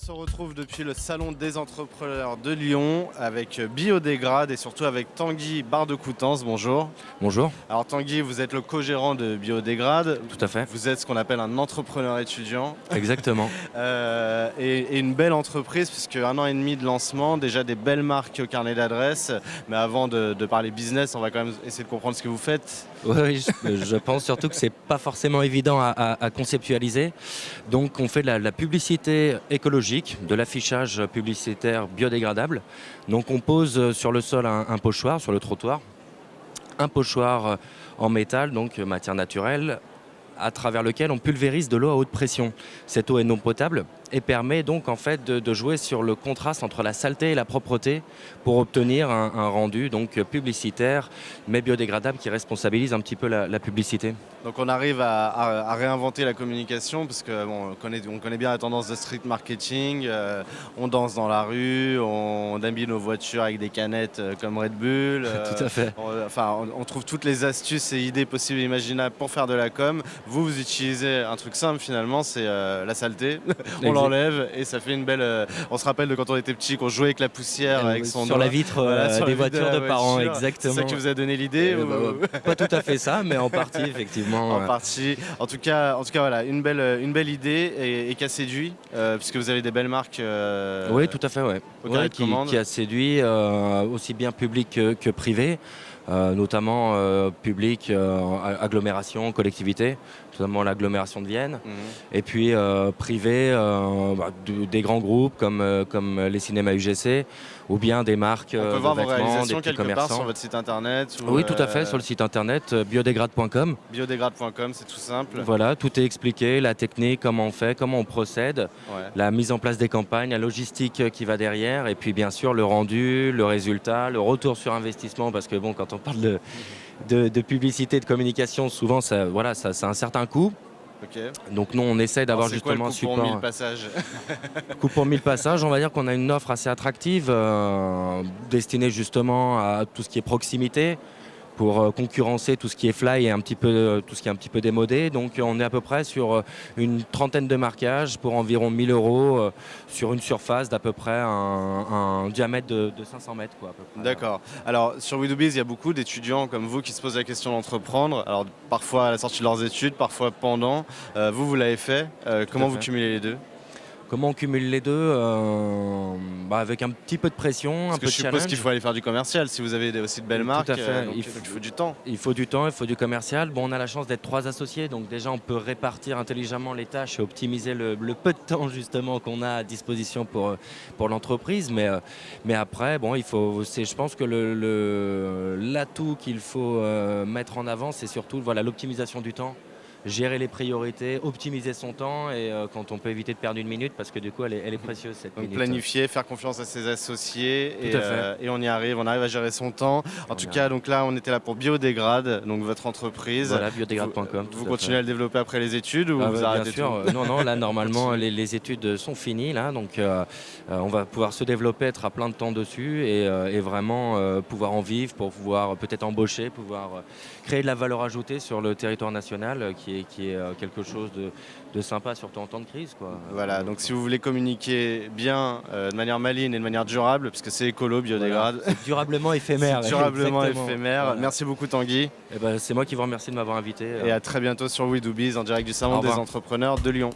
se retrouve depuis le Salon des entrepreneurs de Lyon avec Biodégrade et surtout avec Tanguy Bar-de-Coutances. Bonjour. Bonjour, Alors Tanguy, vous êtes le co-gérant de Biodégrade. tout à fait, Vous êtes ce qu'on appelle un entrepreneur étudiant exactement. et une belle entreprise puisque 1 an et demi de lancement, déjà des belles marques au carnet d'adresses. Mais avant de parler business, on va quand même essayer de comprendre ce que vous faites. Oui, je pense surtout que c'est pas forcément évident à conceptualiser. Donc on fait de la publicité écologique, de l'affichage publicitaire biodégradable. Donc on pose sur le sol un pochoir, sur le trottoir, un pochoir en métal, donc matière naturelle, à travers lequel on pulvérise de l'eau à haute pression. Cette eau est non potable et permet donc en fait de jouer sur le contraste entre la saleté et la propreté pour obtenir un rendu donc publicitaire mais biodégradable qui responsabilise un petit peu la publicité. Donc on arrive à réinventer la communication parce que bon, on connaît bien la tendance de street marketing, on danse dans la rue, on habille nos voitures avec des canettes comme Red Bull. Tout à fait. On trouve toutes les astuces et idées possibles et imaginables pour faire de la com. Vous utilisez un truc simple finalement, c'est la saleté. On l'enlève et ça fait une belle... on se rappelle de quand on était petit, qu'on jouait avec la poussière, avec son sur doigt. la vitre Voilà, sur des la vitre de voitures la de parents, voiture. exactement. C'est ça qui vous a donné l'idée Pas tout à fait ça, mais en partie effectivement. En partie. En tout cas, voilà, une belle idée et qui a séduit, puisque vous avez des belles marques. Oui, tout à fait, ouais. Au carnet Ouais, de commande. qui a séduit aussi bien public que privé, notamment public, agglomération, collectivité, notamment l'agglomération de Vienne, Mhm. et puis privé, des grands groupes comme les cinémas UGC, ou bien des marques On peut de voir vos vêtements, des réalisations petits quelque part sur commerçants. votre site internet. Oui, tout à fait, sur le site internet biodégrade.com. Biodégrade.com, c'est tout simple. Voilà, tout est expliqué, la technique, comment on fait, comment on procède, Ouais. la mise en place des campagnes, la logistique qui va derrière, et puis bien sûr le rendu, le résultat, le retour sur investissement, parce que bon, quand on parle de publicité, de communication, souvent ça a un certain coût. Ok. Donc nous, on essaie d'avoir Alors, c'est quoi justement le un coût pour support. 1000 passages? Coût pour 1000 passages, on va dire qu'on a une offre assez attractive, destinée justement à tout ce qui est proximité, pour concurrencer tout ce qui est fly et tout ce qui est un petit peu démodé. Donc on est à peu près sur une trentaine de marquages pour environ 1000 euros sur une surface d'à peu près un diamètre de 500 mètres. Quoi, à peu près. D'accord. Alors sur WeDoBiz, il y a beaucoup d'étudiants comme vous qui se posent la question d'entreprendre. Alors parfois à la sortie de leurs études, parfois pendant. Vous l'avez fait. Comment vous fait. cumulez les deux? Comment on cumule les deux avec un petit peu de pression, Parce un que peu je de suppose challenge. qu'il faut aller faire du commercial si vous avez aussi de belles Tout marques. à fait. Donc il faut du temps. Il faut du temps, il faut du commercial. Bon, on a la chance d'être 3 associés, donc déjà on peut répartir intelligemment les tâches et optimiser le peu de temps justement qu'on a à disposition pour l'entreprise. Mais après, bon, je pense que l'atout qu'il faut mettre en avant, c'est surtout voilà, l'optimisation du temps. Gérer les priorités, optimiser son temps et quand on peut éviter de perdre une minute parce que du coup elle est précieuse cette Donc minute. planifier, faire confiance à ses associés Tout à fait. et on arrive à gérer son temps. En tout cas, donc là, on était là pour Biodégrade, donc votre entreprise. Voilà, biodégrade.com. Vous tout à continuez à fait. le développer après les études ou Ah vous bah, arrêtez bien sûr, tout non, là normalement les études sont finies là, donc on va pouvoir se développer, être à plein de temps dessus et vraiment pouvoir en vivre pour pouvoir peut-être embaucher, pouvoir créer de la valeur ajoutée sur le territoire national qui est quelque chose de sympa, surtout en temps de crise, quoi. Voilà, donc si vous voulez communiquer bien, de manière maligne et de manière durable, puisque c'est écolo, biodégrade, Voilà. C'est durablement éphémère. c'est durablement exactement. éphémère. Voilà. Merci beaucoup Tanguy, Eh ben, c'est moi qui vous remercie de m'avoir invité. et à très bientôt sur WeDoBiz en direct du Salon Au des revoir. entrepreneurs de Lyon.